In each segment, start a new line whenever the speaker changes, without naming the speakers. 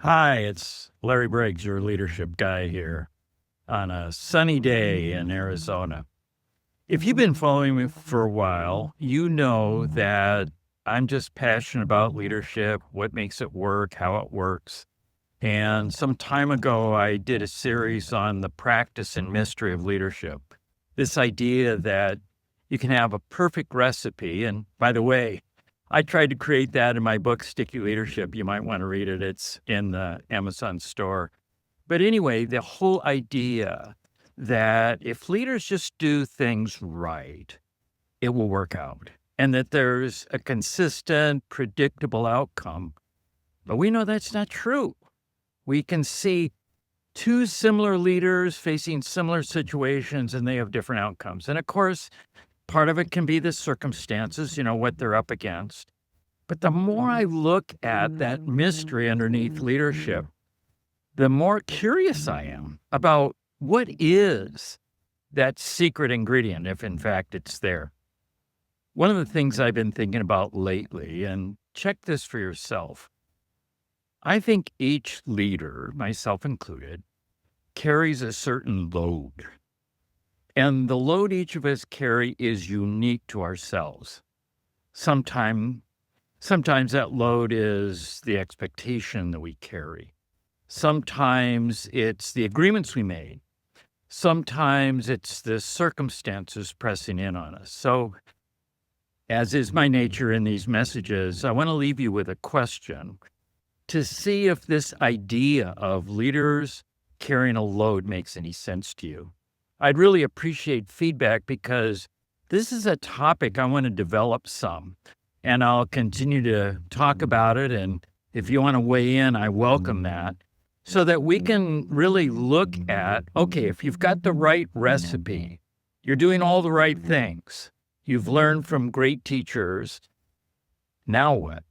Hi, it's Larry Briggs, your leadership guy here on a sunny day in Arizona. If you've been following me for a while, you know that I'm just passionate about leadership, what makes it work, how it works. And some time ago, I did a series on the practice and mystery of leadership. This idea that you can have a perfect recipe. And by the way, I tried to create that in my book, Sticky Leadership. You might want to read it. It's in the Amazon store. But anyway, the whole idea that if leaders just do things right, it will work out and that there's a consistent, predictable outcome. But we know that's not true. We can see two similar leaders facing similar situations and they have different outcomes. And of course, part of it can be the circumstances, what they're up against. But the more I look at that mystery underneath leadership, the more curious I am about what is that secret ingredient, if in fact it's there. One of the things I've been thinking about lately, and check this for yourself, I think each leader, myself included, carries a certain load. And the load each of us carry is unique to ourselves. Sometimes that load is the expectation that we carry. Sometimes it's the agreements we made. Sometimes it's the circumstances pressing in on us. So, as is my nature in these messages, I want to leave you with a question to see if this idea of leaders carrying a load makes any sense to you. I'd really appreciate feedback because this is a topic I want to develop some, and I'll continue to talk about it. And if you want to weigh in, I welcome that so that we can really look at, okay, if you've got the right recipe, you're doing all the right things, you've learned from great teachers, now what?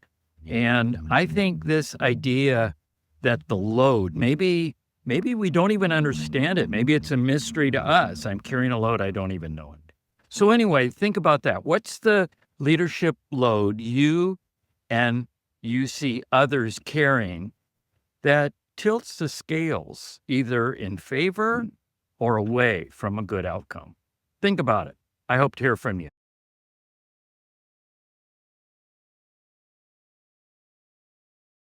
And I think this idea that the load, maybe we don't even understand it. Maybe it's a mystery to us. I'm carrying a load, I don't even know it. So anyway, think about that. What's the leadership load you see others carrying that tilts the scales either in favor or away from a good outcome? Think about it. I hope to hear from you.